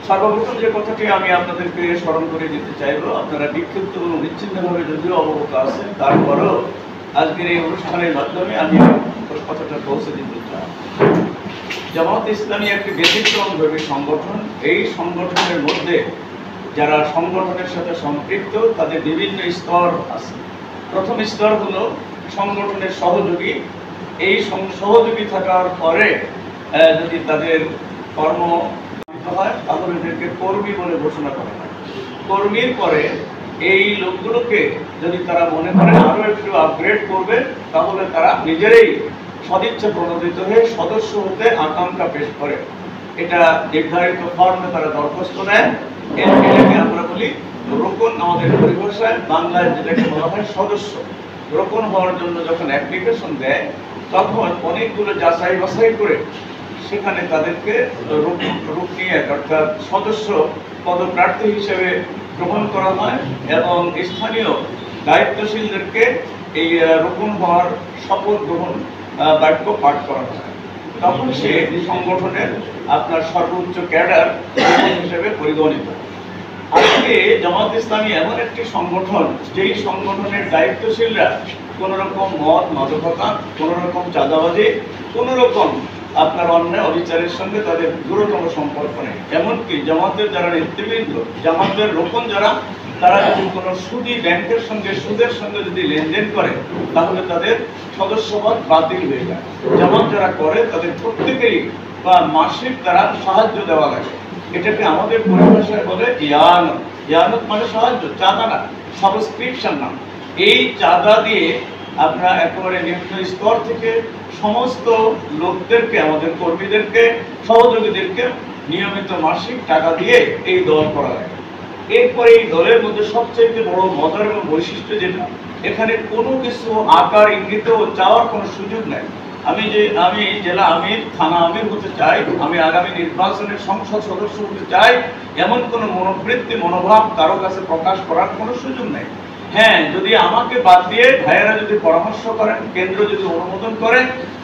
সর্বপ্রথম যে কথাটি আমি আপনাদেরকে স্মরণ করে দিতে চাইব, আপনারা বিক্ষিপ্ত এবং বিচ্ছিন্নভাবে যদিও অবগত আছেন, তারপরেও আজকের এই অনুষ্ঠানের মাধ্যমে আমি কথাটা পৌঁছে দিতে চাই। জামাত ইসলামী একটি ব্যতিক্রমধর্মী সংগঠন। এই সংগঠনের মধ্যে যারা সংগঠনের সাথে সম্পৃক্ত তাদের বিভিন্ন স্তর আছে। প্রথম স্তর হলো সংগঠনের সহযোগী। এই সহযোগী থাকার পরে যদি তাদের কর্ম হয় তাহলে এদেরকে কর্মী বলে ঘোষণা করা হয়। কর্মীর পরে এই লোকগুলোকে যদি তারা মনে করে আরো একটু আপগ্রেড করবে তাহলে তারা নিজেরাই সদিচ্ছা প্রণোদিত হয়ে সদস্য হতে আকাঙ্ক্ষা পেশ করে। এটা নির্ধারিত ফর্মে তারা দরখাস্ত নেয়। এটাকে আমরা বলি রোকন, আমাদের পরিভাষায় বাংলায় যেটাকে বলা হয় সদস্য। রোকন হওয়ার জন্য যখন অ্যাপ্লিকেশন দেয় তখন অনেকগুলো যাচাই বাছাই করে সেখানে তাদেরকে রুকনিয়াত অর্থাৎ সদস্য পদপ্রার্থী হিসেবে গ্রহণ করা হয় এবং স্থানীয় দায়িত্বশীলদেরকে এই রোকন হওয়ার শপথ গ্রহণ বাক্য পাঠ করা হয়। তখন সে সংগঠনের আপনার সর্বোচ্চ ক্যাডার হিসেবে পরিগণিত। আজকে জামাত ইসলামী এমন একটি সংগঠন যেই সংগঠনের দায়িত্বশীলরা কোনো রকম মদ মাদকতা, কোনো রকম চাঁদাবাজি, কোনো রকম আপনার অন্যায় অবিচারের সঙ্গে তাদের দূরতম সম্পর্ক নেই। এমনকি জামাতের যারা নেতৃবৃন্দ, জামাতের রোকন যারা, তারা যদি কোনো সুদী ব্যাংকের সঙ্গে সুদের সঙ্গে যদি লেনদেন করে তাহলে তাদের সদস্যপদ বাতিল হয়ে যায়। জামাত যারা করে তাদের প্রত্যেকেরই বা মাসিক তারা সাহায্য দেওয়া লাগে। এটাকে আমাদের পরিভাষায় বলে ইয়ানত। ইয়ানত মানে সাহায্য, চাঁদা না, সাবস্ক্রিপশন না। এই চাঁদা দিয়ে আমরা একেবারে নিম্ন স্তর থেকে সমস্ত লোকদেরকে, আমাদের কর্মীদেরকে, সহযোগীদেরকে নিয়মিত মাসিক টাকা দিয়ে এই দল করা হয়। এরপরে এই দলের মধ্যে সবচেয়ে বড় মজার এবং বৈশিষ্ট্য যেটা, এখানে কোনো কিছু আকার ইঙ্গিত চাওয়ার কোনো সুযোগ নেই। আমি জেলা আমির, থানা আমির হতে চাই, আমি আগামী নির্বাচনের সংসদ সদস্য হতে চাই, এমন কোনো মনোবৃত্তি মনোভাব কারো কাছে প্রকাশ করার কোনো সুযোগ নেই। হ্যাঁ, যদি আমাকে বাদ দিয়ে ভাইয়েরা যদি পরামর্শ করেন, কেন্দ্র যদি অনুমোদন করে,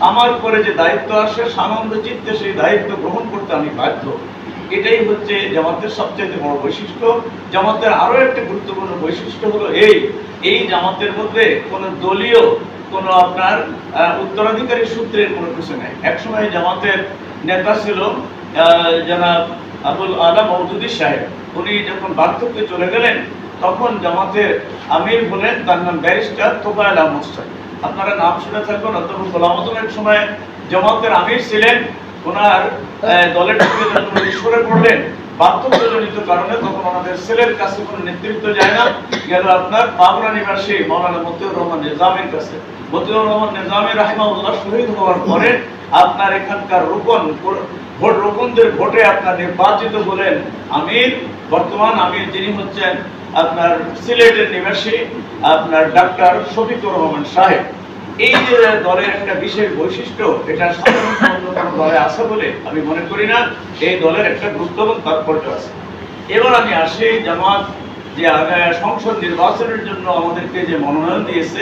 আমার উপরে যে দায়িত্ব আসে সানন্দ চিত্তে সেই দায়িত্ব গ্রহণ করতে আমি বাধ্য। এটাই হচ্ছে জামাতের সবচেয়ে বড় বৈশিষ্ট্য। জামাতের আরো একটা গুরুত্বপূর্ণ বৈশিষ্ট্য হলো এই জামাতের মধ্যে কোনো দলীয় কোনো আপনার উত্তরাধিকারী সূত্রের কোনো কিছু নেই। একসময় জামাতের নেতা ছিল জনাব আবুল আলা মওদুদি সাহেব। উনি যখন বার্ধক্যে চলে গেলেন তখন জামাতের আমির হলেন, তার নাম ব্যারিস্টার তোফায়েল আহমদ সাহেব। আপনারা নাম শুনে থাকবেন। অথবা গোলাম আজমের সময় জামাতের আমির ছিলেন। ওনার দলের থেকে যখন সরে পড়লেন বার্ধক্যজনিত কারণে, তখন ওনাদের ছেলের কাছে কোনো নেতৃত্ব যায় না, গেল আপনার পাবনা নিবাসী মাওলানা মতিউর রহমান নিজামের কাছে। মতিউর রহমান নিজামী রাহিমাহুল্লাহ শহীদ হওয়ার পরে আপনার এখানকার রোকনদের ভোটে আপনার নির্বাচিত হলেন আমির। বর্তমান আমির যিনি হচ্ছেন আপনার সিলেটের নিবাসী আপনার ডাক্তার শফিকুর রহমান সাহেব। এই যে দলের একটা বিশেষ বৈশিষ্ট্য, এটা সাধারণত অন্য কোনো দলে আছে বলে আমি মনে করি না। এই দলের একটা গুরুত্বপূর্ণ তাৎপর্য আছে। এবার আমি আসি, জামাত যে সংসদ নির্বাচনের জন্য আমাদেরকে যে মনোনয়ন দিয়েছে,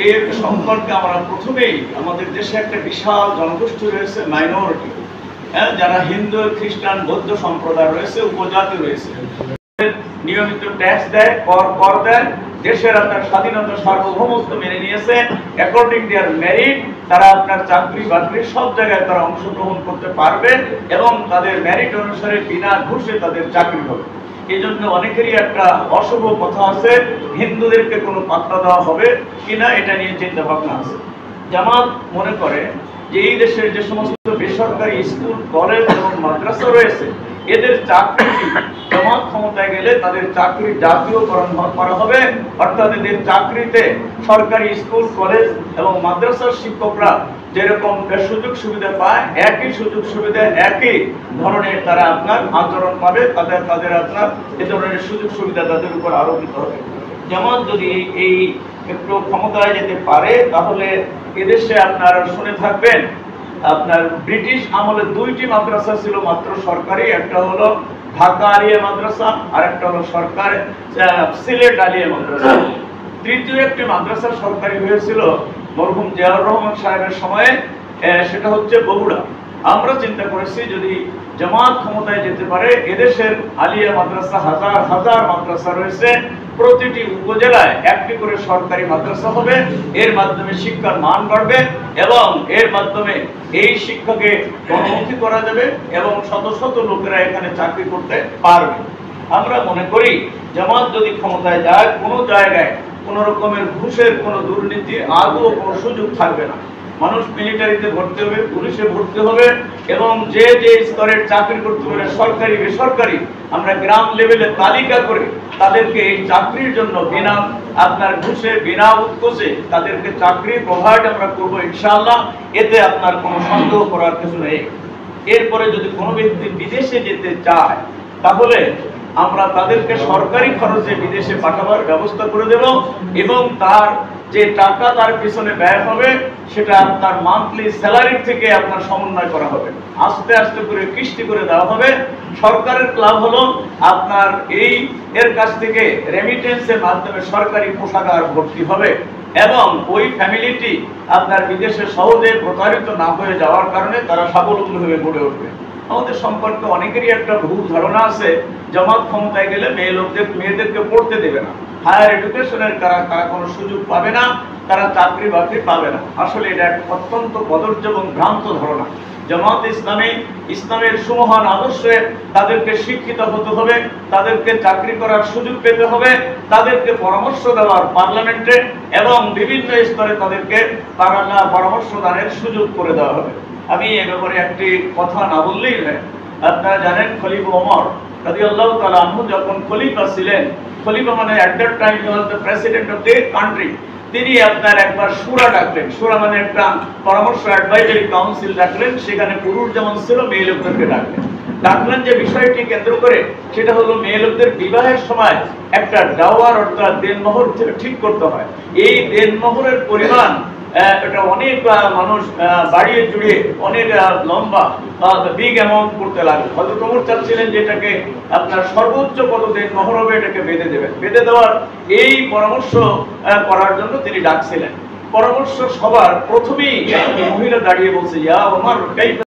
এর সম্পর্কে আমরা প্রথমেই, আমাদের দেশে একটা বিশাল জনগোষ্ঠী রয়েছে, মাইনরিটি, যারা হিন্দু, খ্রিস্টান, বৌদ্ধ সম্প্রদায় রয়েছে, উপজাতি রয়েছে, নিয়মিত ট্যাক্স দেয়, কর দেয়, দেশের আপনার স্বাধীনতা সার্বভৌমত্ব মেনে নিয়েছে। অ্যাকর্ডিং দেয়ার মেরিট তারা আপনার চাকরি বাকরি সব জায়গায় তারা অংশগ্রহণ করতে পারবে এবং তাদের মেরিট অনুসারে বিনা ঘুষে তাদের চাকরি হবে। এই জন্য অনেকেরই একটা অশুভ কথা আছে, হিন্দুদেরকে কোনো পাত্তা দেওয়া হবে কিনা এটা নিয়ে চিন্তা ভাবনা আছে। জামাত মনে করে যে এই দেশের যে সমস্ত বেসরকারি স্কুল, কলেজ এবং মাদ্রাসা রয়েছে, এদের চাকরি জামাত ক্ষমতায় গেলে তাদের চাকরি জাতীয়করণ করা হবে। অর্থাৎ এদের চাকরিতে সরকারি স্কুল, কলেজ এবং মাদ্রাসার শিক্ষকরা যেরকম সুযোগ সুবিধা পায়, একই সুযোগ সুবিধা, একই ধরনের তারা আপনার আচরণ পাবে। তাদের আপনার এ ধরনের সুযোগ সুবিধা তাদের উপর আরোপিত হবে। যেমন যদি এই একটু ক্ষমতায় যেতে পারে তাহলে এদেশে আপনারা শুনে থাকবেন, আপনার ব্রিটিশ আমলে দুইটি মাদ্রাসা ছিল মাত্র সরকারি। একটা হলো ঢাকা আলিয়া মাদ্রাসা, আর একটা হলো সরকার সিলেট আলিয়া মাদ্রাসা। তৃতীয় একটি মাদ্রাসা সরকারি হয়েছিল মরহুম জিয়াউর রহমান সাহেবের সময়ে, সেটা হচ্ছে বগুড়া। আমরা চিন্তা করেছি যদি জামাত ক্ষমতায় যেতে পারে। এদেশের আলিয়া মাদ্রাসা হাজার হাজার মাদ্রাসা রয়েছে, প্রতিটি উপজেলায় একটি করে সরকারি মাদ্রাসা হবে। এর মাধ্যমে শিক্ষার মান বাড়বে এবং এর মাধ্যমে এই শিক্ষাকে গণমুখী করা যাবে এবং শত শত লোকেরা এখানে চাকরি করতে পারবে। আমরা মনে করি জামাত যদি ক্ষমতায় যায়, কোনো জায়গায় কোনো রকমের ঘুষের কোনো দুর্নীতি আদৌ কোনো সুযোগ থাকবে না। মানুষ মিলিটারিতে ভর্তি হবে, পুলিশে ভর্তি হবে এবং যে যে স্তরের চাকরি করতে পারে, সরকারি বেসরকারি, আমরা গ্রাম লেভেলে তালিকা করে তাদেরকে এই চাকরির জন্য বিনা আপনার ঘুষে, বিনা উৎকোচে তাদেরকে চাকরি প্রোভাইড আমরা করবো ইনশাআল্লাহ। এতে আপনার কোনো সন্দেহ করার কিছু নেই। এরপরে যদি কোনো ব্যক্তি বিদেশে যেতে চায়, তাহলে আমরা তাদেরকে সরকারি খরচে বিদেশে পাঠাবার ব্যবস্থা করে দেব এবং তার যে টাকা তার পিছনে ব্যয় হবে সেটা আপনার মান্থলি স্যালারি থেকে আপনার সমন্বয় করা হবে, আস্তে আস্তে করে কিস্তি করে দেওয়া হবে। সরকারের ক্লাব হলো আপনার এর কাছ থেকে রেমিটেন্সের মাধ্যমে সরকারি পোশাকার ভর্তি হবে এবং ওই ফ্যামিলিটি আপনার বিদেশে সহজে প্রতারিত না হয়ে যাওয়ার কারণে তারা স্বাবলম্বী হয়ে গড়ে উঠবে। আমাদের সম্পর্কে অনেকেরই একটা ভুল ধারণা আছে, জামাত ক্ষমতায় গেলে মেয়েদেরকে পড়তে দেবে না, হায়ার এডুকেশনের তারা কোনো সুযোগ পাবে না, তারা চাকরি বাকরি পাবে না। আসলে এটা একটা অত্যন্ত কদর্য এবং ভ্রান্ত ধারণা। জামাত ইসলামের সুমহান আদর্শে তাদেরকে শিক্ষিত হতে হবে, তাদেরকে চাকরি করার সুযোগ পেতে হবে, তাদেরকে পরামর্শ দেওয়ার পার্লামেন্টে এবং বিভিন্ন স্তরে তাদেরকে পরামর্শ দানের সুযোগ করে দেওয়া হবে। আমি এ ব্যাপারে একটি কথা না বললেই নয়। আপনারা জানেন খলিফা ওমর রাদিয়াল্লাহু তাআলা আনহু যখন খলিফা ছিলেন, খলিফা মানে at that time he was the president of the country, তিনি আপনার একবার শুরা ডাকলেন। শুরা মানে একটা পরামর্শ অ্যাডভাইজারি কাউন্সিল ডাকলেন। সেখানে পুরুষ যেমন ছিল, মেয়ে লোকদেরকে ডাকলেন যে বিষয়টি কেন্দ্র করে, সেটা হলো মেয়ে লোকদের বিবাহের সময় একটা ডাওয়ার অর্থাৎ দেনমোহর ঠিক করতে হয়। এই দেনমোহরের পরিমাণ এটা অনেক মানুষ বাড়িয়ে জুড়িয়ে অনেক লম্বা বিগ অ্যামাউন্ট করতে লাগে। হযরত ওমর চাচ্ছিলেন যে এটাকে আপনার সর্বোচ্চ কত দেনমোহর হবে এটাকে বেঁধে দেওয়ার এই পরামর্শ করার জন্য তিনি ডাকছিলেন। পরামর্শ সবার প্রথমেই মহিলা দাঁড়িয়ে বলছে, ইয়া ওমর কাইফা